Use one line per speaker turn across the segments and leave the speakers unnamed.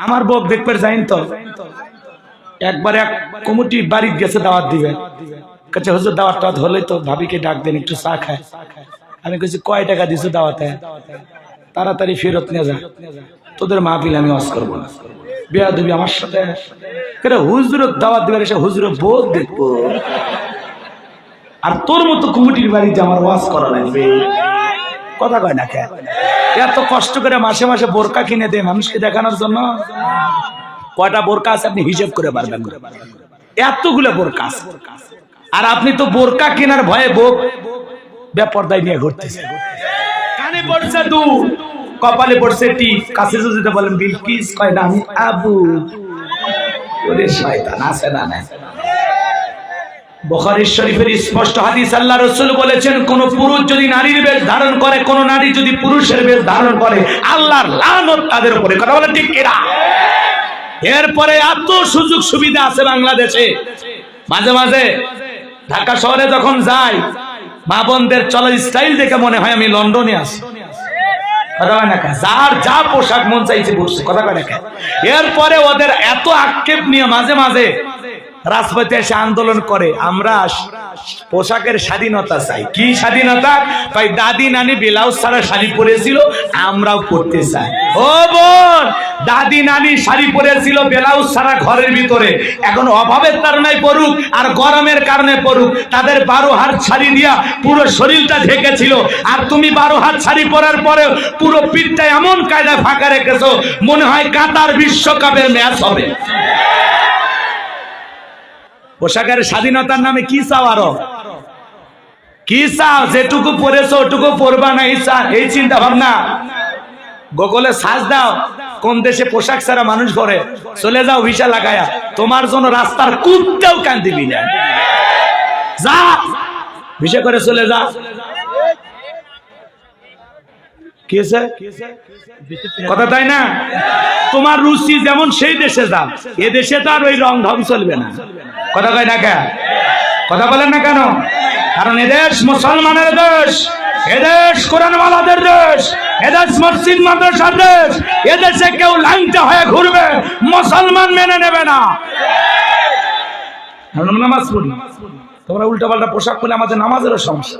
আমার বউ দেখবে যাইন তো একবার এক কমিটি বাড়ি গেছে দাওয়াত দিবে, কাছে হুজুর দাওয়াতটা হলে তো ভাবিকে ডাক দেন একটু চা খায়। আমি কইছি কয় টাকা দিছো দাওয়াতে? তাড়াতাড়ি ফেরত নিয়ে যা, তোদের মাহফিল আমি ওয়াজ করবো না। বেয়াদবি আমার সাথে। হুজুর দাওয়াত দিবে এসে হুজুরের বউ দেখবো, আর তোর মতো কমিটির বাড়িতে আমার ওয়াজ করা লাগবে? কথা কয় না কেন? এত কষ্ট করে মাসে মাসে বোরকা কিনে দেয় মানুষকে দেখানোর জন্য। কয়টা বোরকা আছে আপনি হিসেব করে পারবেন? এতগুলো বোরকা আছে, আর আপনি তো বোরকা কেনার ভয়ে বোক বেপরদায় নিয়ে ঘুরতেছে। কানে পড়ছে দুধ, কপালে পড়ছে টিপ, কাছে যদি বলেন বিলকিস, কয় না আমি আবু। ওরে শয়তান আছে না না? বুখারী শরীফের স্পষ্ট হাদিস, আল্লাহ রাসূল বলেছেন কোন পুরুষ যদি নারীর বেশ ধারণ করে, কোন নারী যদি পুরুষের বেশ ধারণ করে, আল্লাহর লানত তাদের উপরে। কথা বলেন ঠিক কিনা? এরপরে এত সুযোগ সুবিধা আছে বাংলাদেশে। মাঝে মাঝে ঢাকা শহরে যখন যাই, মা বোনদের চলার স্টাইল দেখে মনে হয় আমি লন্ডনে আছি। কথা কয় না? যার যা পোশাক মন চাইছে পড়ছে। কথা কয় না? এরপরে ওদের এত আক্ষেপ নিয়ে মাঝে মাঝে রাজপথে এসে আন্দোলন করে, আমরা পোশাকের স্বাধীনতা চাই। কি স্বাধীনতা? তাই দাদি নানি ব্লাউজ ছাড়া শাড়ি পরেছিল, আমরাও পরতে চাই। ও বোন, দাদি নানি শাড়ি পরেছিল ব্লাউজ ছাড়া ঘরের ভিতরে, এখন অভাবের কারণে পরুক আর গরমের কারণে পরুক, তাদের 12 হাত শাড়ি দিয়া পুরো শরীরটা ঢেকেছিল, আর তুমি 12 হাত শাড়ি পরার পরে পুরো পিঠটা এমন কায়দায় ফাঁকা রেখেছো মনে হয় কাতার বিশ্বকাপের ম্যাচ হবে। পোশাকের স্বাধীনতার নামে কি চাও? আরো কি চাও? যেটুকু পরেছো ওটুকু পরবা না, এই চিন্তা ভাবনা। গুগলে সার্চ দাও কোন দেশে পোশাক ছাড়া মানুষ ঘরে, চলে যাও ভিসা লাগায়া, তোমার জন্য রাস্তার কুত্তেও কান দিবি না। যা ভিসা করে চলে যা। কথা তাই না? তোমার রুচি যেমন সেই দেশে যাও, এ দেশে তো আর ওই রং ঢং চলবে না। কথা কয় না কেন? কথা বলেন না কেন? কারণ এদেশ মুসলমানের দেশ, এদেশ কোরআনওয়ালাদের দেশ, এদেশ মসজিদ মাদ্রাসার দেশ। এদেশে কেউ লাইনটা হয়ে ঘুরবে, মুসলমান মেনে নেবে না। নামাজ পড়ি, তোমরা উল্টা পাল্টা পোশাক পরে আমাদের নামাজেরও সমস্যা।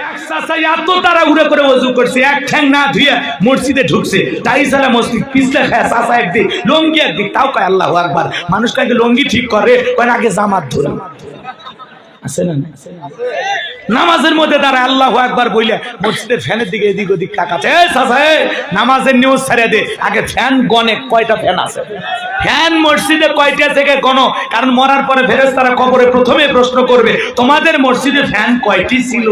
এক চাচা এত তারা উড়ে করে ওযু করছে, এক ঠ্যাং না ধুয়ে মসজিদে ঢুকছে, তাই সারা মসজিদ পিছলে খায়। চাচা একদিক লঙ্গি একদিক, তাও কয় আল্লাহু আকবার। মানুষ কাকে লঙ্গি ঠিক করে, কয় আগে জামাত ধরে আছে না? নামাজের মধ্যে তারা আল্লাহু আকবার বইলে মসজিদের ফ্যানের দিকে এদিক ওদিক তাকাচ্ছে। চাচা নামাজের নিউজ ছেড়ে দে, আগে ফ্যান গনে কয়টা ফ্যান আছে, ফ্যান মসজিদে কয়টা থেকে গণ। কারণ মরার পরে ফেরেশতারা কবরে প্রথমে প্রশ্ন করবে তোমাদের মসজিদে ফ্যান কয়টি ছিল,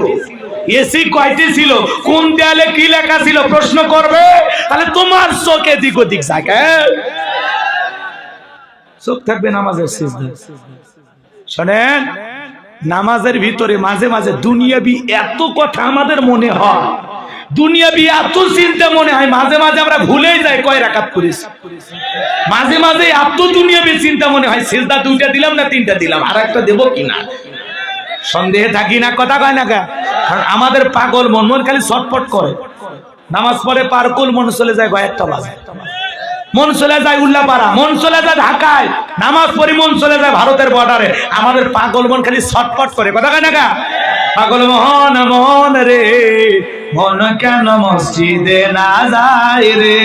এসি কয়টি ছিল, কোন দেয়ালে কি লেখা ছিল, প্রশ্ন করবে। তাহলে তোমার চোখে এদিক ওদিক জায়গায় চোখ থাকবে নামাজের সিজদা। শোনেন, নামাজের ভিতরে মাঝে মাঝে দুনিয়াবি এত কথা আমাদের মনে হয়, দুনিয়াবি এত চিন্তা মনে হয়, মাঝে মাঝে আমরা ভুলেই যাই কয় রাকাত করেছি। মাঝে মাঝে এত দুনিয়াবি চিন্তা মনে হয় সিজদা 2টা দিলাম না 3টা দিলাম, আর একটা দেবো কিনা সন্দেহে থাকি না। কথা কয় না? কারণ আমাদের পাগল মন খালি ছটফট করে। নামাজ পড়ে পারকুল, মন চলে যায় কয়েকটা বাজে, মন চলে যায় উল্লাপাড়া, মন চলে যায় ঢাকায়, নামাজ পড়ি মন চলে যায় ভারতের বর্ডারে। আমাদের পাগল মন খালি ছটফট করে। কথা কয় না? পাগল মোহন মোহন রে, মন কেন মসজিদে না যায় রে,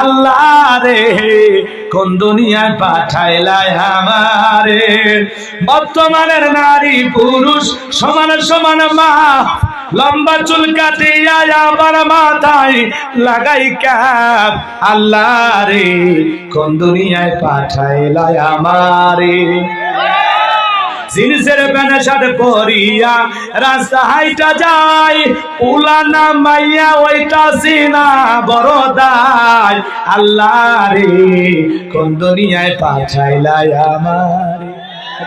আল্লাহ রে কোন দুনিয়ায় পাঠাইলাই আমারে। বর্তমানের নারী পুরুষ সমান সমান মা, লম্বা চুল কাটিয়া আবার মাথায় লাগাই ক্যাপ, আল্লাহ রে কোন দুনিয়ায় পাঠাইলাই আমারে। জিন্সের প্যান্ট শার্ট পরিয়া রাস্তা হাইটা যায়, উলানা মাইয়া ওইটা সিনা বড় দায়, আল্লাহ রে কোন দুনিয়ায় পাঠাইলাই আমারে।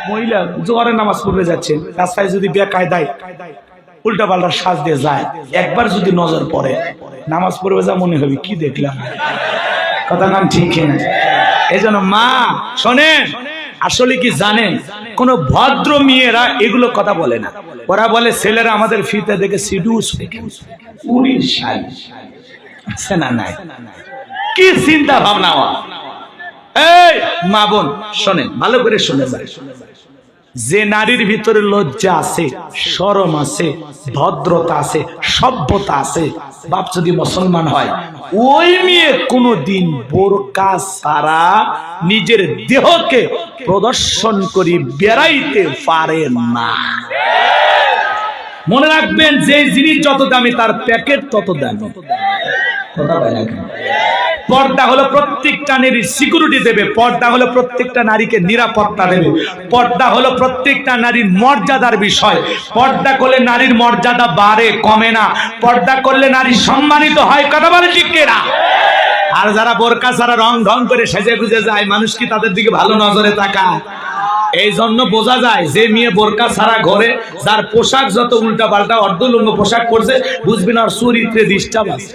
মহিলা জোহরের নামাজ পড়তে যাচ্ছেন, রাস্তায় যদি বেকায়দায় উল্টা পাল্টা সাজ দিয়ে যায়, একবার যদি নজর পড়ে, নামাজ পড়বে যা মনে হবে কি দেখলাম। কথা নাম ঠিক কিনা? এই জন্য মা শোনেন, আসলে কি জানেন, কোন ভদ্র মেয়েরা এগুলো কথা বলে না। ওরা বলে ছেলেরা আমাদের ফিতে দেখে সিডুস আছে না? নাই কি চিন্তা ভাবনা। এই মা বোন শোনেন, ভালো করে শুনে যান, যে নারীর ভিতরে লজ্জা আছে, শরম আছে, ভদ্রতা আছে, সভ্যতা আছে, বাপ যদি মুসলমান হয়, ওই মেয়ে কোনদিন বোরকা ছাড়া নিজের দেহকে প্রদর্শন করে বেড়াইতে পারে না। মনে রাখবেন, যে জিনিস যত দামি তার প্যাকেট তত দামি। কথা বলে না? পর্দা হলো প্রত্যেকটা নারীর সিকিউরিটি দেবে, পর্দা হলো প্রত্যেকটা নারীকে নিরাপত্তা দেবে, পর্দা হলো প্রত্যেকটা নারীর মর্যাদার বিষয়। পর্দা করলে নারীর মর্যাদা বাড়ে, কমে না। পর্দা করলে নারী সম্মানিত হয়। কথা বলে ঠিক কিনা? আর যারা বোরকা ছাড়া রং ঢং করে সেজে গুজে যায়, মানুষ কি তাদের দিকে ভালো নজরে তাকায়? এই জন্য বোঝা যায় যে মেয়ে বোরকা ছাড়া ঘরে, যার পোশাক যত উল্টা পাল্টা অর্ধলঙ্গ পোশাক করছে, বুঝবেন আর চরিত্রে ডিস্টার্ব আছে।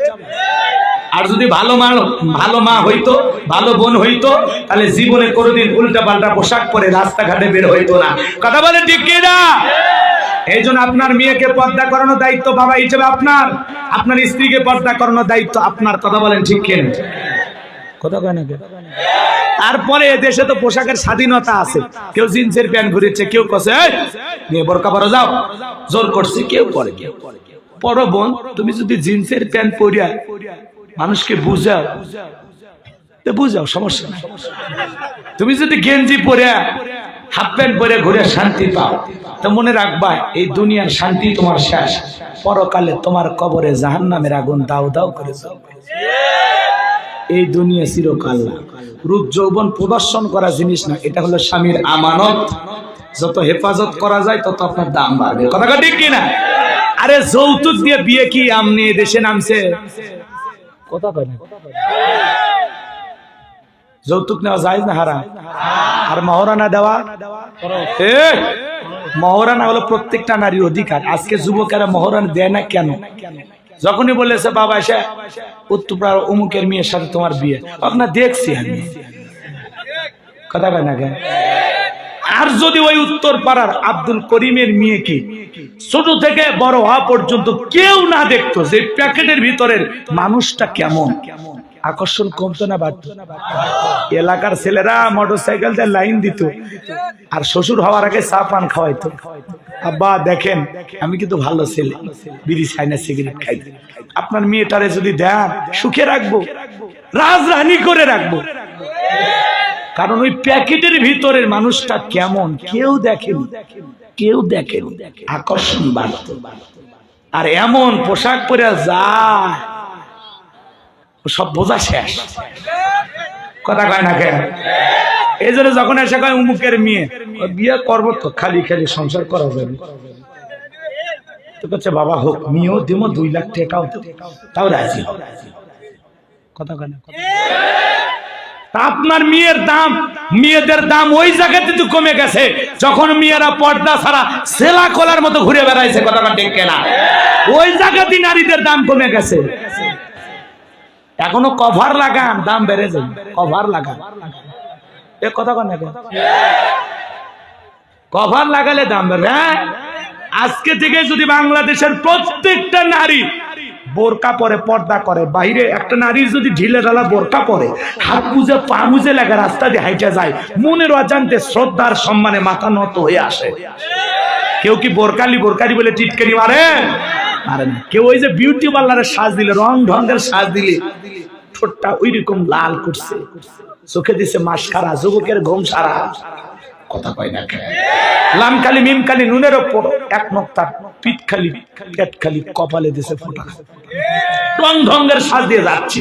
আর যদি ভালো মা হইতো, ভালো বোন হইতো, তাহলে জীবনে কোনোদিন উল্টা পাল্টা পোশাক পরে রাস্তাঘাটে বের হইতো না। কথা বলে ঠিক কিনা? এই জন্য আপনার মেয়েকে পর্দা করানোর দায়িত্ব বাবা হিসেবে আপনার, আপনার স্ত্রীকে পর্দা করানোর দায়িত্ব আপনার। কথা বলেন ঠিক কিনা? কথা কয় না? তারপরে দেশে তো পোশাকের স্বাধীনতা আছে। কেউ জিন্সের প্যান্ট ঘুরেছে, কেউ কছে মেয়ে বোরকা পরো যাও, জোর করছে, কেউ পরে। পরো বোন, তুমি যদি জিন্সের প্যান্ট পরিয়া মানুষকে বুঝাও, সমস্যা নাই। তুমি যদি গেঞ্জি পরে হাফ প্যান্ট পরে ঘুরে শান্তি পাও, তো মনে রাখবা এই দুনিয়ার শান্তি তোমার শেষ। পরকালে তোমার কবরে জাহান্নামের আগুন দাউ দাউ করে জ্বলবে। এই দুনিয়া চিরকাল না। রূপ যৌবন প্রদর্শন করা জিনিস না, এটা হলো স্বামীর আমানত। যত হেফাজত করা যায় তত আপনার দাম বাড়বে। কথা ঠিক কিনা? আরে যৌতুক দিয়ে বিয়ে কি আমনি দেশে নামছে? কথা কয় না? যৌতুক নেওয়া যায় না হারাম? আর মহারানা দেওয়া, মহারানা হলো প্রত্যেকটা নারীর অধিকার। আজকে যুবকেরা মহারানা দেয় না কেন? যখনই বলেছে বাবা এসে উত্তরপাড়ার অমুকের মেয়ের সাথে তোমার বিয়ে, আপনার দেখছি আমি। কথা কয় না কেন? আর যদি ওই উত্তর পাড়ার আব্দুল করিমের মেয়েকে ছোট থেকে বড় হওয়া পর্যন্ত কেউ না দেখতো যে প্যাকেটের ভিতরের মানুষটা কেমন, আকর্ষণ কমতো না বাড়তো? এলাকার ছেলেরা মোটরসাইকেল দিয়ে লাইন দিত, আর শ্বশুর হওয়ার আগে চা পান খাওয়াইতো। আব্বা দেখেন আমি কিন্তু ভালো ছেলে, বিড়ি খাই না, সিগারেট খাই। আপনার মেয়েটারে যদি দেন, সুখে রাখবো, রাজরানী করে রাখবো। কারণ ওই প্যাকেটের ভিতরের মানুষটা কেমন কেউ দেখেনি, কেউ দেখেনি, আকর্ষণ বাড়তো। আর এমন পোশাক পরে যায়, সব বোঝা শেষ। কথা কয় না কেন? এই জন্য যখন এসে কয় উমুকের মেয়ে, বিয়ে করবো তো খালি খালি সংসার করা যাবে তো, বলছে বাবা হোক, মেয়েও দিব 2 লাখ টাকাও তাও রাজি হবে। কথা কয় না? আপনার মেয়ের দাম, মেয়েদের দাম ওই জায়গাতে তো কমে গেছে যখন মেয়েরা পর্দা ছাড়া সেলা কলার মতো ঘুরে বেড়াইছে। কথাটা ঠিক কিনা? ওই জায়গাতে নারীদের দাম কমে গেছে। এখনো কভার লাগান, দাম বেড়ে যাবে। কভার লাগান, এ কথা কন না? কভার লাগালে দাম বেড়ে। আজকে থেকে যদি বাংলাদেশের প্রত্যেকটা নারী বোরকা পরে, পর্দা করে, বাইরে একটা নারী যদি ঢিলে ঢালা বোরকা পরে, হাত মুজে পা মুজে লাগা রাস্তা দিয়ে হাইটা যায়, মনের অজান্তে শ্রদ্ধার সম্মানে মাথা নত হয়ে আসে। কেউ কি বোরকালি বলে টিটকারি মারে? মারে না। কেউ ওই যে বিউটি পার্লারের সাজ দিলে, রং ঢঙ্গের সাজ দিলে, ঠোঁটটা ওই রকম লাল করছে, চোখে দিছে মাস্কারা, যুবকের ঘুম সারা। কথা কয় না? লাম খালি মিম খালি নুনের ওপর এক নক্তা, পিঠ খালি, পেট খালি, কপালে দিছে ফোঁটা, রং ঢঙ্গের সাজ দিয়ে যাচ্ছে।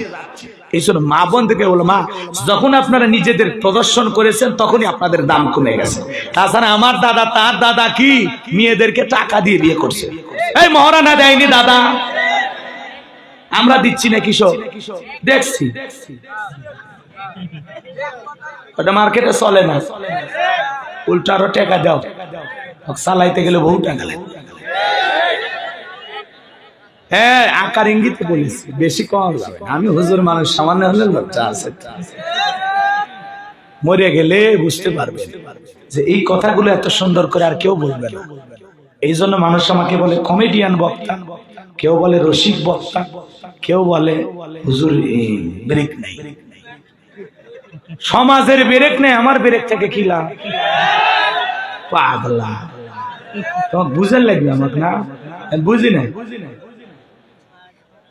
এই জন্য মা বোন থেকে বলো, মা যখন আপনারা নিজেদের প্রদর্শন করেছেন তখনই আপনাদের দাম কমে গেছে। তাছাড়া আমার দাদা, তার দাদা কি মেয়েদেরকে টাকা দিয়ে বিয়ে করছে? এই মহারানা দেয়নি দাদা, আমরা দিচ্ছি না কিশোর, দেখছি। ওটা মার্কেটে চলে না, উল্টা আরো টাকা দাও, চালাইতে গেলে বহু টাকা লাগে। হ্যাঁ, আকার ইঙ্গিতে বলেছি, বেশি কম যাবে। আমি হুজুর মানুষ, সামান্য হলে লজ্জা আছে। মরে গেলে বুঝতে পারবে যে এই কথাগুলো এত সুন্দর করে আর কেউ বলবে না। এই জন্য মানুষ আমাকে বলে কমেডিয়ান বক্তা, কেউ বলে রসিক বক্তা, কেউ বলে হুজুর ব্রেক নাই। সমাজের ব্রেক নেই, আমার ব্রেক থেকে কি লাভ? পাগলা, তোমাকে বুঝেন লাগবে আমাকে না, বুঝি না।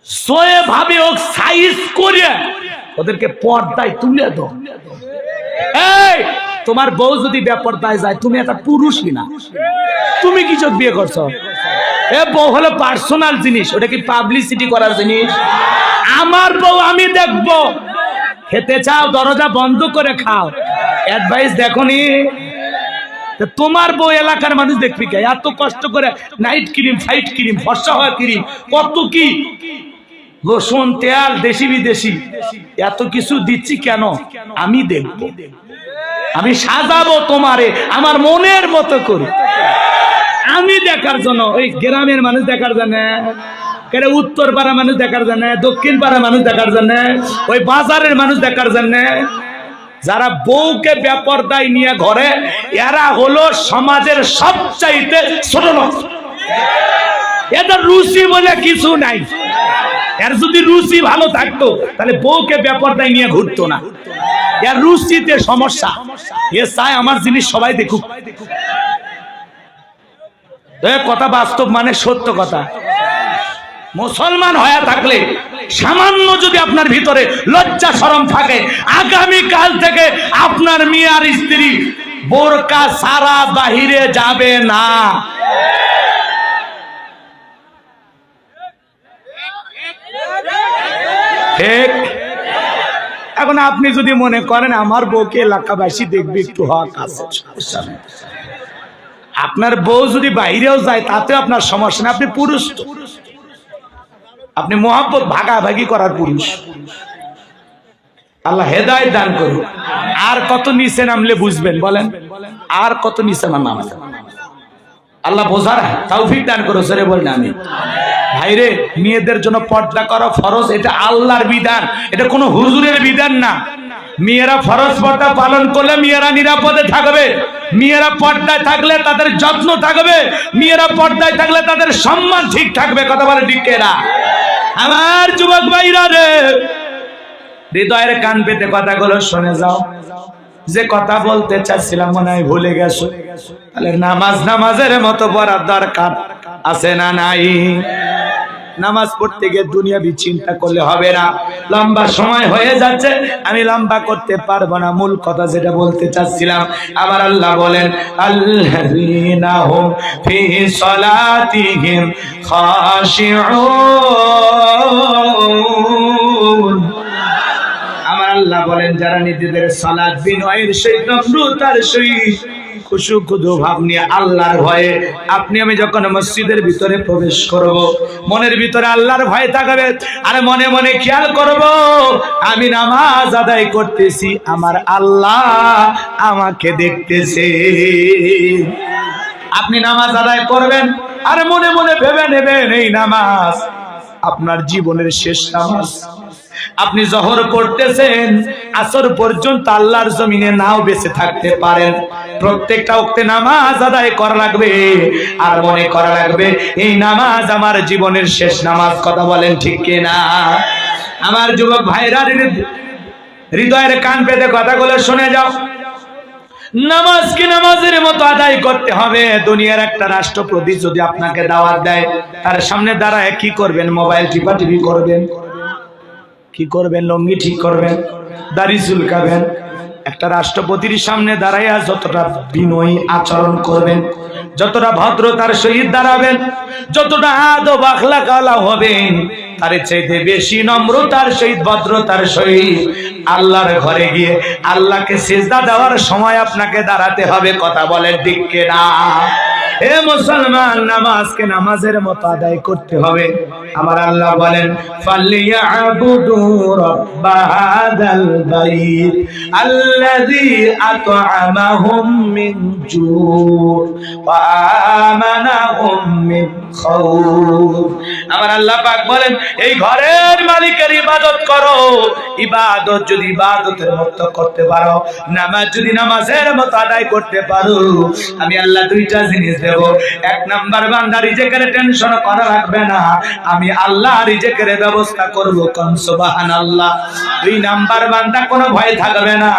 সোয়ে ভাবে ও সাইজ করে ওদেরকে পর্দায় তুলে দাও। এই তোমার বউ যদি বেপর্দায় যায়, তুমি একটা পুরুষই না, তুমি কি চোখ বিয়ে করছো? এ বউ হলো পার্সোনাল জিনিস, ওটা কি পাবলিসিটি করার জিনিস? আমার বউ আমি দেখবো। খেতে চাও দরজা বন্ধ করে খাও, অ্যাডভাইস দেখোনি? তোমার বউ এলাকার মানুষ দেখবি কে? এত কষ্ট করে নাইট ক্রিম, ফাইট ক্রিম, ফর্সা হওয়া ক্রিম, কত কি লোশন, তেল, দেশি বিদেশি, এত কিছু দিচ্ছি কেন? আমি দেখব, আমি সাজাবো তোমারে আমার মনের মতো করে, আমি দেখার জন্য। ওই গ্রামের মানুষ দেখার জন্য, উত্তর পাড়া মানুষ দেখার জন্য, দক্ষিণ পাড়া মানুষ দেখার জন্য, ওই বাজারের মানুষ দেখার জন্য। যারা বউকে বেপরদায় নিয়ে ঘরে, এরা হলো সমাজের সবচাইতে ছোট লোক। এদের রুচি বলে কিছু নাই। এর যদি রুচি ভালো থাকতো তাহলে বউকে বেপরদায় নিয়ে ঘুরতো না। এর রুচিতে সমস্যা। এ চায় আমার জিনিস সবাই দেখুক। কথা বাস্তব, মানে সত্য কথা। মুসলমান হয়ে থাকলে সামান্য যদি আপনার ভিতরে লজ্জা শরম থাকে, আগামী কাল থেকে আপনার মিয়ার স্ত্রী বোরকা সারা বাহিরে যাবে না। ঠিক? এখন আপনি যদি মনে করেন আমার বউকে এলাকাবাসী দেখবে, একটু হক আছে, আপনার বউ যদি বাইরেও যায় তাতেও আপনার সমস্যা না। আপনি পুরুষ, আপনি মহব্বত ভাগাভাগি করার পুরুষ। আল্লাহ হেদায়েত দান করুন। আর কত নিচে নামলে বুঝবেন বলেন? আর কত নিচে নামা আল্লাহ বোঝার তৌফিক দান করো। সরে বলেন আমি। ভাইরে, মেয়েদের জন্য পর্দা করা ফরজ, এটা আল্লাহর বিধান, এটা কোনো হুজুরের বিধান না। মেয়েরা ফরজ পর্দা পালন করলে মেয়েরা নিরাপদে থাকবে, মেয়েরা পর্দায় থাকলে তাদের যত্ন থাকবে, মেয়েরা পর্দায় থাকলে তাদের সম্মান ঠিক থাকবে। কথা বলে ঠিক না? আমার যুবক ভাইরা রে, হৃদয়ের কান পেতে কথাগুলো শুনে যাও। যে কথা বলতে চাচ্ছিলাম মনে হয় ভুলে গেছো। তাহলে নামাজের মতো পড়ার দরকার আছে না নাই? নামাজ পড়তে গিয়ে দুনিয়াবি চিন্তা করলে হবে না। লম্বা সময় হয়ে যাচ্ছে, আমি লম্বা করতে পারবো না। মূল কথা যেটা বলতে চাচ্ছিলাম, আমার আল্লাহ বলেন, আল্লাযীনা হুম ফি সালাতিহিম খাশিউন। আমার আল্লাহ বলেন, যারা নিজেদের সালাত বিনয়ের সহিত, নম্রতার সহিত, খুশু খুদু ভাব নিয়ে আল্লাহর ভয়ে, আপনি আমি যখন মসজিদের ভিতরে প্রবেশ করব, মনের ভিতরে আল্লাহর ভয় থাকবে। আর মনে মনে খেয়াল করব, আমি নামাজ আদায় করতেছি, আমার আল্লাহ আমাকে দেখতেছে। আপনি নামাজ আদায় করবেন আর মনে মনে ভেবে নেবেন এই নামাজ আপনার জীবনের শেষ নামাজ। আপনি জোহর পড়তেছেন, আসর পর্যন্ত আল্লাহর জমিনে নাও বেঁচে থাকতে পারেন। প্রত্যেকটা ওয়াক্তে নামাজ আদায় করা লাগবে, আর মনে করা লাগবে এই নামাজ আমার জীবনের শেষ নামাজ। কথা বলেন ঠিক কিনা? আমার যুবক ভাইরা, হৃদয়ের কান পেতে কথাগুলো শুনে যাও। নামাজকে নামাজের মতো আদায় করতে হবে। দুনিয়ার একটা রাষ্ট্রপতি যদি আপনাকে দাওয়াত দেয়, তার সামনে দাঁড়ায় কি করবেন? মোবাইল টিপাটিপি করবেন? কি করবেন? লঙ্গি ঠিক করবেন, দাড়ি চুলকাবেন। একটা রাষ্ট্রপতির সামনে দাঁড়াইয়া যতটা বিনয়ী আচরণ করবেন, যতটা ভদ্রতার সহিত দাঁড়াবেন, যতটা আদব আখলাক ওয়ালা হবেন, তার চাইতে বেশি নম্রতার সহিত, ভদ্রতার সহিত আল্লাহর ঘরে গিয়ে আল্লাহকে সিজদা দেওয়ার সময় আপনাকে দাঁড়াতে হবে। কথা বলেন ঠিক কিনা? হে মুসলমান, নামাজকে নামাজের মতো আদায় করতে হবে। আমার আল্লাহ বলেন, ফালিয়াবুদু রাব্বা হাযাল বাইত আল্লাযী আত'আমাহুম মিন জু' ওয়া আমানাহুম মিন খাউফ। আমার আল্লাহ পাক বলেন, এই ঘরের মালিকের ইবাদত করো। ইবাদত যদি ইবাদতের মতো করতে পারো, নামাজ যদি নামাজের মতো আদায় করতে পারো, আমি আল্লাহ দুইটা জিনিস দেব। 1 নাম্বার বান্দা রিজিকের টেনশন করা লাগবে না, আমি আল্লাহ রিজিকের ব্যবস্থা করব, কোন সুবহানাল্লাহ। 2 নাম্বার বান্দা কোনো ভয় থাকবে না,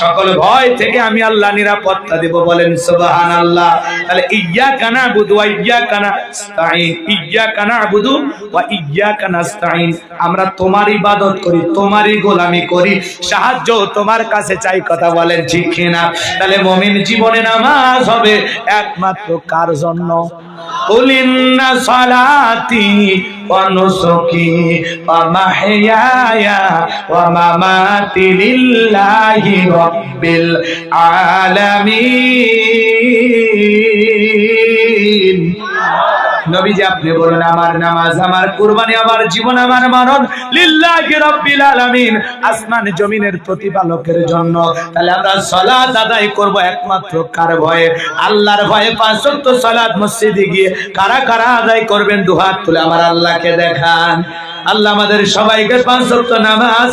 সকল ভয় থেকে আমি আল্লাহ নিরাপত্তা দেব, বলেন সুবহানাল্লাহ। তাহলে ইয়্যাকা না'বুদু ওয়া ইয়্যাকা নাস্তাঈন, ইয়্যাকা না'বুদু ওয়া ইয়্যাকা নাস্তাঈন, আমরা তোমার ইবাদত করি, তোমারই গোলামি করি, সাহায্য তোমার কাছে চাই, কথা বলেন ঠিক কিনা? তাহলে মুমিন জীবনে নামাজ হবে একমাত্র কার জন্য? কুল ইন্না সালাতি ওয়া নুসুকি ওয়া মাহইয়ায়া ওয়া মামাতি লিল্লাহি রাব্বিল আলামিন। নবীজি আপনি বলেন, আমার নামাজ, আমার কুরবানি, আমার জীবন, আমার মরণ লিল্লাহি রাব্বিল আলামিন, আসমান জমিনের প্রতিপালকের জন্য। তাহলে আমরা সালাত আদায় করব একমাত্র কার ভয়ে? আল্লাহর ভয়ে। 5 ওয়াক্ত সালাত মসজিদে গিয়ে কারা কারা আদায় করবেন? দুহাত তুলে আমার আল্লাহকে দেখান। আল্লাহ আমাদের সবাইকে 5 ওয়াক্ত নামাজ,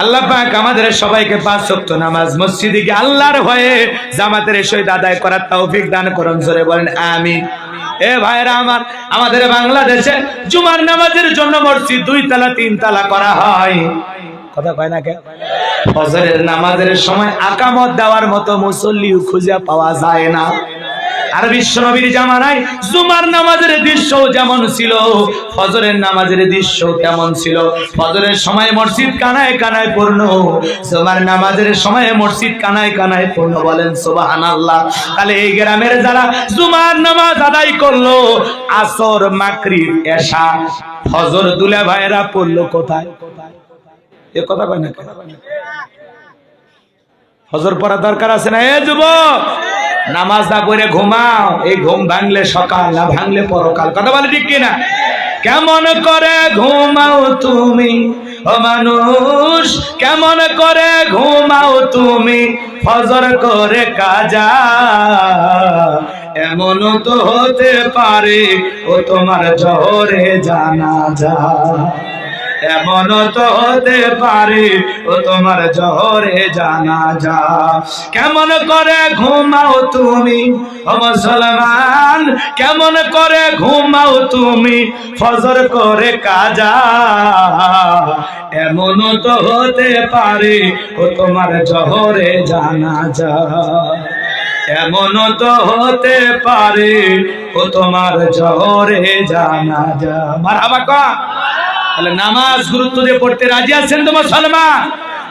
আল্লাহ পাক আমাদের সবাইকে 5 ওয়াক্ত নামাজ মসজিদে গিয়ে আল্লাহর ভয়ে জামাতের সহিত আদায় করার তৌফিক দান করুন, জোরে বলেন আমিন। এ ভাইরা আমার, আমাদের বাংলাদেশে জুমার নামাজের জন্য মসজিদ 2 তলা 3 তলা করা হয়, কথা কয় না কে? ফজরের নামাজের সময় আকামত দেওয়ার মতো মুসল্লিও খুঁজে পাওয়া যায় না। আর বিশ্বনবীর জামানায় জুমার নামাজের দৃশ্য যেমন ছিল, ফজরের নামাজের দৃশ্য কেমন ছিল? ফজরের সময় মসজিদ কানায় কানায় পূর্ণ, জুমার নামাজের সময় মসজিদ কানায় কানায় পূর্ণ, বলেন সুবহানাল্লাহ। তাহলে এই গ্রামের যারা জুমার নামাজ আদায় করলো, আসর, মাগরিব, এশা, ফজর দুলা ভাইরা পড়লো কোথায়? এ কথা কয় না? ফজর পড়া দরকার আছে না? এ যুবক, নামাজ না পড়ে ঘুমাও, এই ঘুম ভাঙলে সকাল, না ভাঙলে পরকাল, কথা বলে ঠিক কিনা? কেমন করে ঘুমাও তুমি ও মানুষ, কেমন করে ঘুমাও তুমি ফজর করে কাজা, এমন তো হতে পারে ও তোমার জোহরে জানাজা, এমন তো হতে পারে ও তোমার জোহরে জানাজা। কেমন করে ঘুমাও তুমি ও মুসলমান, কেমন করে ঘুমাও তুমি ফজর করে কাজা, এমন তো হতে পারে ও তোমার জোহরে জানাজা, এমন তো হতে পারে ও তোমার জোহরে জানাজা। মারহাবা কর। তাহলে নামাজ গুরুত্ব দিয়ে পড়তে রাজি আছেন তো মুসলমান?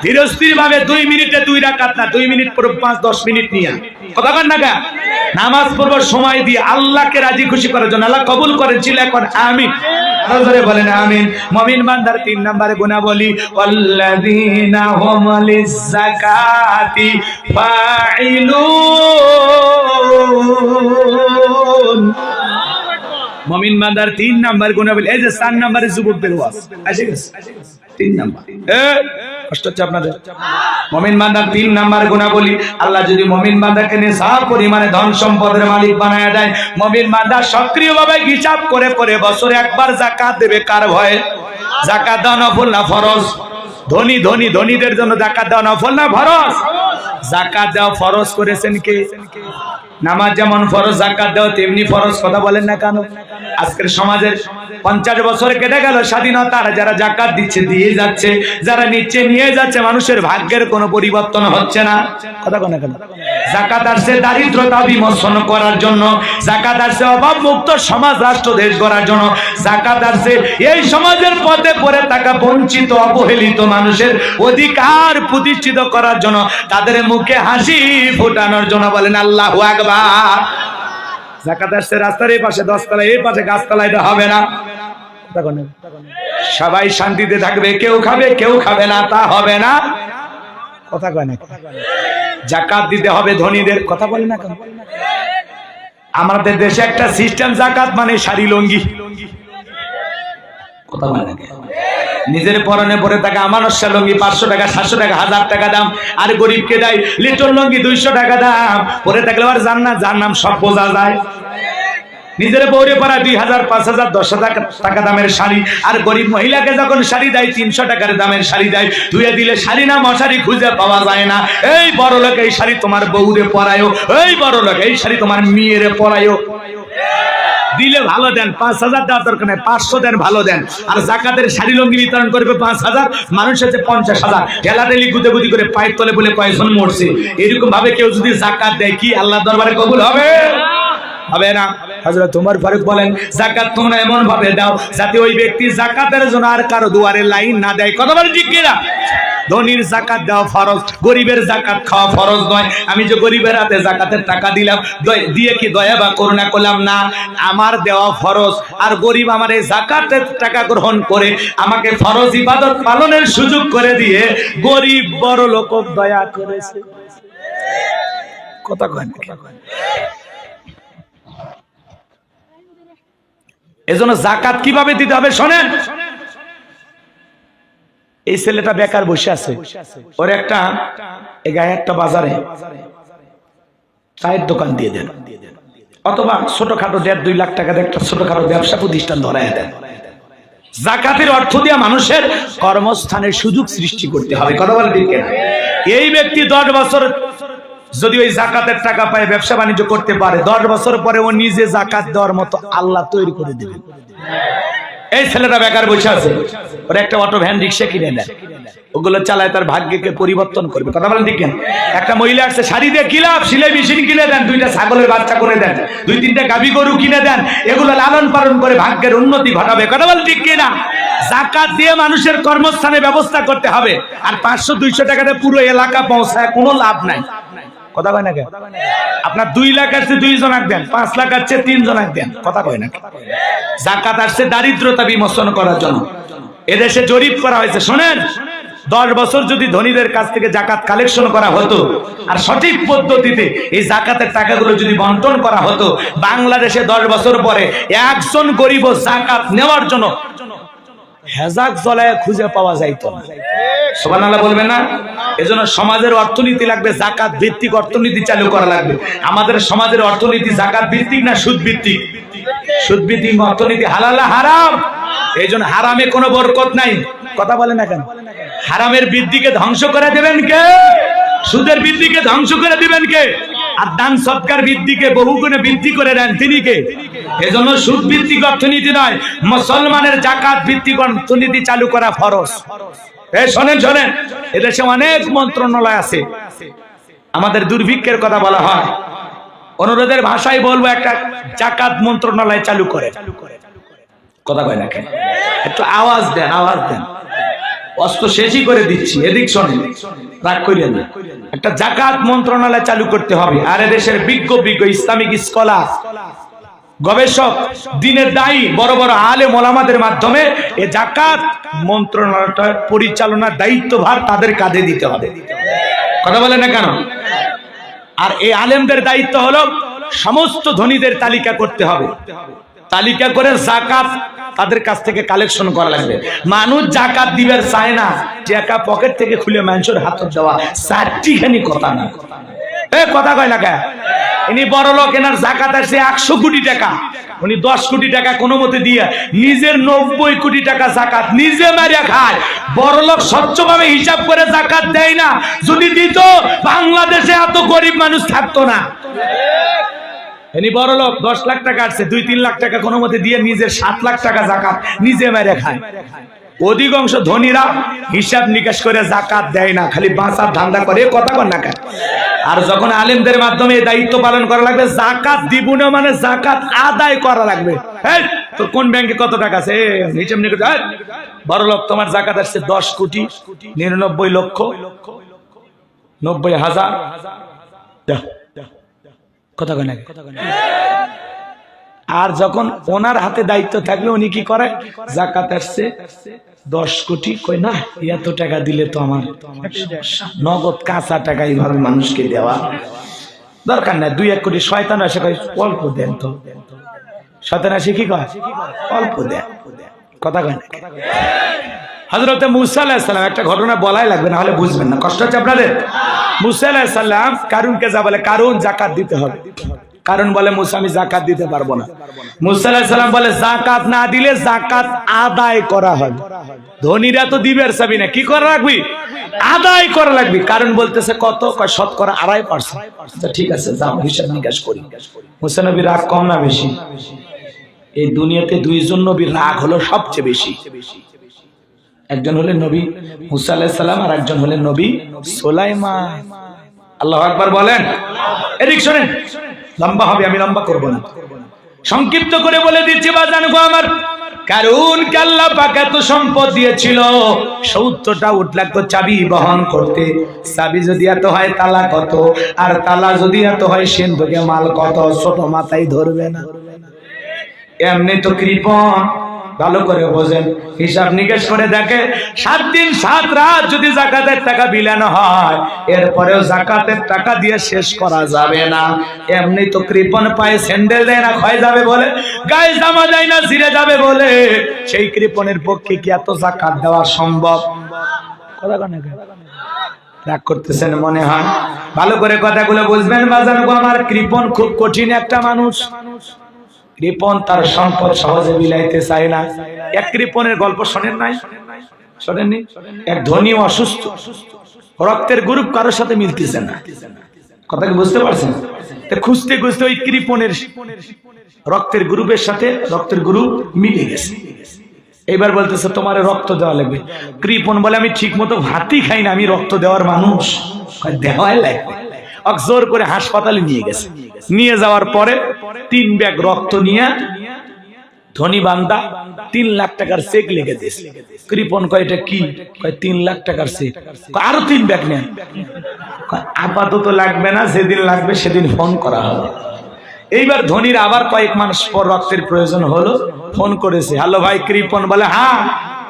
ধীরস্থির ভাবে 2 মিনিটে 2 রাকাত না, 2 মিনিট পড়ব, 5-10 মিনিট নিয়ে, কথা বলেন না কা? নামাজ পড়ব সময় দিয়ে আল্লাহকে রাজি খুশি করার জন্য। আল্লাহ কবুল করেন, চিল্লা এখন আমিন, জোরে বলেন আমিন। মুমিন বান্দার 3 নম্বরে গুণাবলী, ওয়াল্লাযীনা হুম লিয-যাকাতি ফাইলুন। মুমিন বান্দার 3 নাম্বার গুণাবলী। এই যে 4 নম্বরে যুবকদের ওয়াজ আসে গেছে, 3 নাম্বার কষ্ট হচ্ছে আপনাদের। মুমিন বান্দার 3 নাম্বার গুণাবলী, আল্লাহ যদি মুমিন বান্দাকে নিসাব পরিমাণে ধন সম্পদের মালিক বানায় দেয়, মুমিন বান্দা সক্রিয়ভাবে হিসাব করে করে বছরে একবার যাকাত দেবে। কার ভয়ে? যাকাত দেওয়া নফল না ফরজ? ধনীদের জন্য যাকাত দেওয়া নফল না ফরজ? যাকাত দেওয়া ফরজ করেছেন কে? নামাজ যেমন ফরজ, যাকাত দেওয়া তেমনি ফরজ, কথা বলেন না কেন? আজকের সমাজের 50 বছর কেটে গেল স্বাধীনতার, যারা যাকাত দিচ্ছে দিয়ে যাচ্ছে, যারা নিচ্ছে নিয়ে যাচ্ছে, মানুষের ভাগ্যের কোনো পরিবর্তন হচ্ছে না, কথা বলেন না কেন? যাকাত আসছে দারিদ্রতা বিমোচন করার জন্য, যাকাত আসছে অভাব মুক্ত সমাজ রাষ্ট্র দেশ গড়ার জন্য, যাকাত আসছে এই সমাজের পথে পড়ে থাকা বঞ্চিত অবহেলিত মানুষের অধিকার প্রতিষ্ঠিত করার জন্য, তাদের মুখে হাসি ফোটানোর জন্য, বলেন আল্লাহু আকবার। যাকাত আসছে রাস্তার এই পাশে 10 তলা, এই পাশে গাছতলা, এটা হবে না। সবাই শান্তিতে থাকবে, কেউ খাবে কেউ খাবে না, তা হবে না, কথা কয় না? যাকাত দিতে হবে ধনীদের, কথা বলে না কেন? আমাদের দেশে একটা সিস্টেম, যাকাত মানে শাড়ি লুঙ্গি, কথা বলে না? নিজের পরনে পরে থাকা আমানস্যা লুঙ্গি 500 টাকা, 700 টাকা, 1000 টাকা দাম, আর গরিবকে দেয় লিটন লুঙ্গি 200 টাকা দাম, পরে থাকলে আর জান্নাত জাহান্নাম সব বোঝা যায়। নিজের বউরে পরা 2000, 5000, 10,000 টাকা দামের শাড়ি, আর গরিব মহিলাকে যখন শাড়ি দেয় 300 টাকার দামের শাড়ি দেয়, ধুয়ে দিলে শাড়ি না মশারি খুঁজে পাওয়া যায় না। এই বড় লোক এই শাড়ি তোমার বউরে পরায়ও, এই বড় লোক এই শাড়ি তোমার মেয়েরে পরায়ও। দিলে ভালো দেন, 5000 দেওয়ার দরকার নেই, 500 দেন, ভালো দেন। আর জাকাতের শাড়ি লঙ্গি বিতরণ করবে 5000, মানুষ হচ্ছে 50,000, ঠেলাঠেলি গুদেগুদি করে পায়ের তলে বলে কয়েকজন মরছে। এরকম ভাবে কেউ যদি জাকাত দেয়, কি আল্লাহর দরবারে কবুল হবে? হবে না। হযরত ওমর ফারুক বলেন, যাকাত তোমরা এমন ভাবে দাও যাতে ওই ব্যক্তি যাকাতের জন্য আর কারো দুয়ারে লাইন না দেয়। কথা বলেন ঠিক কিনা? ধনীর যাকাত দেওয়া ফরজ, গরিবের যাকাত খাওয়া ফরজ নয়। আমি যে গরিবের হাতে যাকাতের টাকা দিলাম, দিয়ে কি দয়া বা করুণা করলাম? না, আমার দেওয়া ফরজ। আর গরিব আমার এই যাকাতের টাকা গ্রহণ করে আমাকে ফরজ ইবাদত পালনের সুযোগ করে দিয়ে গরিব বড় লোক দয়া করেছে। কথা কয় না? এজন্য যাকাত কিভাবে দিতে হবে শোনেন। এই ছেলেটা বেকার বসে আছে, ওর একটা গায়ে একটা বাজারে চায়ের দোকান দিয়ে দেন, অথবা ছোটখাটো 1.5-2 লাখ টাকা দিয়ে একটা ছোটখাটো ব্যবসা প্রতিষ্ঠান ধরায় দেন। যাকাতের অর্থ দিয়ে মানুষের কর্মস্থানের সুযোগ সৃষ্টি করতে হবে। কথা বলে ঠিক কিনা? এই ব্যক্তি 10 বছর যদি ওই যাকাতের টাকা পায়, ব্যবসা বাণিজ্য করতে পারে, 10 বছর পরে ও নিজে যাকাত দেওয়ার মতো আল্লাহ তৈরি করে দেবেন। এই ছেলেটা বেকার বসে আছে, ওর একটা অটো ভ্যান রিক্সা কিনে দেন, ওগুলো চালায় তার ভাগ্যকে পরিবর্তন করবে। কথা বলেন ঠিক কিনা? একটা মহিলা আসছে, শাড়ি দিয়ে কি লাভ? সেলাই মেশিন কিনে দেন, 2টা ছাগলের বাচ্চা করে দেন, 2-3টা গাভী গরু কিনে দেন, এগুলো লালন পালন করে ভাগ্যের উন্নতি ঘটাবে। কথা বলেন ঠিক কিনা? যাকাত দিয়ে মানুষের কর্মস্থানে ব্যবস্থা করতে হবে। আর 500-200 টাকাতে পুরো এলাকা পৌঁছায় কোনো লাভ নাই। কথা কয় না? আপনার 2 লাখ আসছে 2 জনাক দেন, 5 লাখ আসছে 3 জনাক দেন। কথা কয় না? যাকাত আসছে দারিদ্রতা বিমোচন করার জন্য। এদেশে জরিপ করা হয়েছে, শোনেন, 10 বছর যদি ধনীদের কাছ থেকে যাকাত কালেকশন করা হতো আর সঠিক পদ্ধতিতে এই যাকাতের টাকাগুলো যদি বন্টন করা হতো, বাংলাদেশে 10 বছর পরে একজন গরিব যাকাত নেওয়ার জন্য হেজাক জ্বলায় খুঁজে পাওয়া যাইতো না। সুবহানাল্লাহ বলবেন না? এজন্য সমাজের অর্থনীতি লাগবে, যাকাত ভিত্তিক অর্থনীতি চালু করা লাগবে। আমাদের সমাজের অর্থনীতি যাকাত ভিত্তিক না সুদ ভিত্তিক? সুদ ভিত্তিক অর্থনীতি হালাল না হারাম? এইজন্য হারামে কোনো বরকত নাই। কথা বলে না কেন? হারামের বৃদ্ধিকে ধ্বংস করে দেবেন কে? সুদের বৃদ্ধিকে ধ্বংস করে দিবেন কে? আর দান সৎকার বৃদ্ধিকে বহুগুণে বৃদ্ধি করে দেন তিনি কে? এজন্য সুদ ভিত্তিক অর্থনীতি নয়, মুসলমানের যাকাত ভিত্তিক অর্থনীতি চালু করা ফরজ। এই শোনেন, এদেশে অনেক মন্ত্রণালয় আছে। আমাদের দুর্ভিক্ষের কথা বলা হয়, অনুরোধের ভাষায় বলবো, একটা যাকাত মন্ত্রণালয় চালু করে। কথা কয় না কেন? একটু আওয়াজ দেন, আওয়াজ দেন। অস্ত্র শেষই করে দিচ্ছি, এদিক শোনেন, রাগ করিয়েন না। একটা যাকাত মন্ত্রণালয় চালু করতে হবে। আর এদেশের বিজ্ঞ ইসলামিক স্কলার, গবেষক, দিনের দায়ী বড় বড় আলেম ওলামাদের মাধ্যমে এই যাকাত মন্ত্রণালয়টা পরিচালনার দায়িত্বভার তাদের কাঁধে দিতে হবে। কথা বলে না কেন? আর এই আলেমদের দায়িত্ব হলো সমস্ত ধনীদের তালিকা করতে হবে। তালিকা করে যাকাত তাদের কাছ থেকে কালেকশন করা লাগবে। মানুষ যাকাত দিবার চায় না, টাকা পকেট থেকে খুলে মানুষের হাতে দেওয়া, 4টিখানি কথা না। কথা কয় না কে? ইনি বড় লোক, এনার যাকাত আসছে 100 কোটি টাকা, উনি 10 কোটি টাকা কোনো মতে দিয়ে নিজের 90 কোটি টাকা যাকাত নিজে মারিয়া খায়। বড় লোক স্বচ্ছভাবে হিসাব করে যাকাত দেয় না। যদি দিত, বাংলাদেশে এত গরিব মানুষ থাকতো না। ইনি বড় লোক, 10 লাখ টাকা আসছে, 2-3 লাখ টাকা কোনো মতে দিয়ে নিজের 7 লাখ টাকা যাকাত নিজে মারিয়া খায়। অধিকাংশ ধনীরা হিসাব নিকাশ করে যাকাত দেয় না, খালি বাঁচার ধান্দা করে। কথা কন না কেন? আর যখন আলেমদের মাধ্যমে দায়িত্ব পালন করা লাগবে, যাকাত দিব না মানে যাকাত আদায় করা লাগবে। এই তোর কোন ব্যাংকে কত টাকা আছে হিসাব নিকাশ? বড় লোক, তোমার যাকাত আসছে 10 কোটি 99 লক্ষ 90,000। কথা কন না? আর যখন ওনার হাতে দায়িত্ব থাকলে উনি কি করে? যাকাত আসছে 10 কোটি, কই না এত টাকা দিলে তো আমার নগদ কাঁচা টাকা এইভাবে মানুষকে দেওয়া দরকার নাই, 2-1 কোটি। শয়তান আসে কয় অল্প দেন তো। শয়তান আসে কি কয়? অল্প দেন। কথা কয় না? হযরত মুসা আলাইহিস সালাম, একটা ঘটনা বলাই লাগবে, না হলে বুঝবেন না, কষ্ট হচ্ছে আপনাদের। মুসা আলাইহিস সালাম কারুনকে যা বলে, কারুন যাকাত দিতে হবে। কারণ বলে মুসা আমি যাকাত দিতে পারবো না। মুসা আলাইহিস সালাম বলে যাকাত না দিলে যাকাত আদায় করা হবে। ধনীরা তো দিবের চাবি না, কি করা রাখবি? আদায় করা লাগবে। কারণ বলতেছে কত? শতকরা 2.5%। আচ্ছা ঠিক আছে, যাও হিসাব নিকাশ করি। মুসা নবীর রাগ কম না বেশি? এই দুনিয়াতে দুইজন নবীর রাগ হলো সবচেয়ে বেশি। একজন হলেন নবী মুসা আলাইহিস সালাম, আর একজন হলেন নবী সুলাইমান। আল্লাহু আকবার বলেন। এদিক শোনেন, লম্বা হবে, আমি লম্বা করব না, সংক্ষিপ্ত করে বলে দিচ্ছি বাজান গো আমার। কারণ আল্লাহ পাক এত সম্পদ দিয়েছিল, 70টা উট লাগতো চাবি বহন করতে। চাবি যদি এত হয় তালা কত, আর তালা যদি এত হয় সিন্ধুকে মাল কত, ছোট মাথায় ধরবে না। এমনি তো কৃপণ, ভালো করে বোঝেন, হিসাব নিকেশ করে দেখে 7 দিন 7 রাত যদি যাকাতের টাকা বিলানো হয়, এরপরেও যাকাতের টাকা দিয়ে শেষ করা যাবে না। এমনি তো কৃপণ পায়ে স্যান্ডেল দেয় না, ক্ষয় যাবে বলে, গায়ে জামা যায় না, ছিঁড়ে যাবে বলে। সেই কৃপণের পক্ষে কি এত যাকাত দেওয়া সম্ভব? কথা কন না, রাগ করতেছেন মনে হয়? ভালো করে কথাগুলো বুঝবেন বাজান গো আমার। কৃপণ খুব কঠিন একটা মানুষ। কৃপণ তার সম্পদ সহজে বিলাইতে চায় না। এক কৃপণের গল্প শোনেন নাই? শোনেননি? এক ধনী অসুস্থ, রক্তের গ্রুপ কারোর সাথে মিলতেছে না। কথা কি বুঝতে পারছেন? খুঁজতে খুঁজতে ওই কৃপণের রক্তের গ্রুপের সাথে রক্তের গ্রুপ মিলে গেছে। এবার বলতেছে তোমার রক্ত দেওয়া লাগবে। কৃপণ বলে আমি ঠিক মতো ভাতই খাই না, আমি রক্ত দেওয়ার মানুষ। দেওয়াই লাগবে। জোর করে হাসপাতালে নিয়ে গেছে। নিয়ে যাওয়ার পরে 3 ব্যাগ রক্ত নিয়ে ধনী বান্দা 3 লাখ টাকার চেক লিখে দিয়েছে। কৃপণ কয় এটা কি? কয় 3 লাখ টাকার চেক। আরো 3 ব্যাগ নেন। আপাতত লাগবে না, যেদিন লাগবে সেদিন ফোন করা হবে। এইবার ধনীর আবার কয়েক মাস পর রক্তের প্রয়োজন হলো, ফোন করেছে। হ্যালো ভাই কৃপণ বলে হ্যাঁ,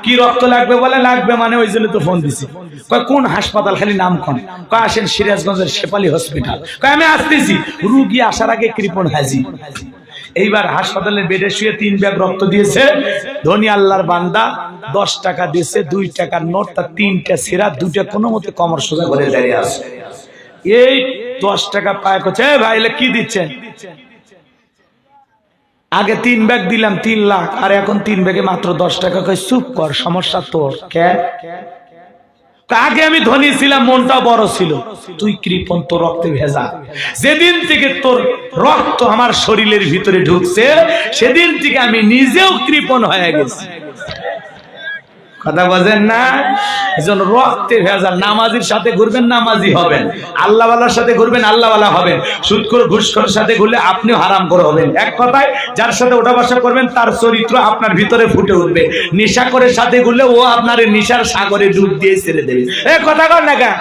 কি রক্ত লাগবে? বলে লাগবে মানে ওই জন্য তো ফোন দিছি। কয় কোন হাসপাতাল? খালি নাম কোন? কয় আসেন সিরাজগঞ্জের শেফালি হসপিটাল। কয় আমি আসতেছি। রুগী আসার আগে কৃপণ হাজির। এইবার হাসপাতালের বেডে শুয়ে 3 ব্যাগ রক্ত দিয়েছে। ধনী আল্লাহর বান্দা 10 টাকা দিয়েছে, 2 টাকার নোট, তার 3টা ছেঁড়া, 2টা কোনো মতে কমর সোজা করে দাঁড়িয়ে আছে। এই 10 টাকা পায়, করছে ভাই কি দিচ্ছেন? আগে 3 ব্যাগ দিলাম 3 লাখ, আর এখন 3 ব্যাগে মাত্র 10 টাকা। কই চুপ কর, সমস্যা তোর। কে? আগে আমি ধনী ছিলাম, মনটা বড় ছিল। তুই কৃপণ, তোর রক্তে ভেজা। যেদিন থেকে তোর রক্ত আমার শরীরের ভিতরে ঢুকছে, সেদিন থেকে আমি নিজেও কৃপণ হয়ে গেছি। কথা বোঝেন না? এজন্য রক্তে ভেজাল। নামাজির সাথে ঘুরবেন, নামাজি হবেন। আল্লাহওয়ালার সাথে ঘুরবেন, আল্লাহওয়ালা হবেন। সুদখোর ঘুষখোরের সাথে ঘুরলে আপনিও হারাম করে হবেন। এক কথায় যার সাথে ওঠা বসা করবেন তার চরিত্র আপনার ভিতরে ফুটে উঠবে। নেশাখোরের সাথে ঘুরলে ও আপনার নেশার সাগরে ডুব দিয়ে ছেড়ে দেবে। এ কথা কর না কেন?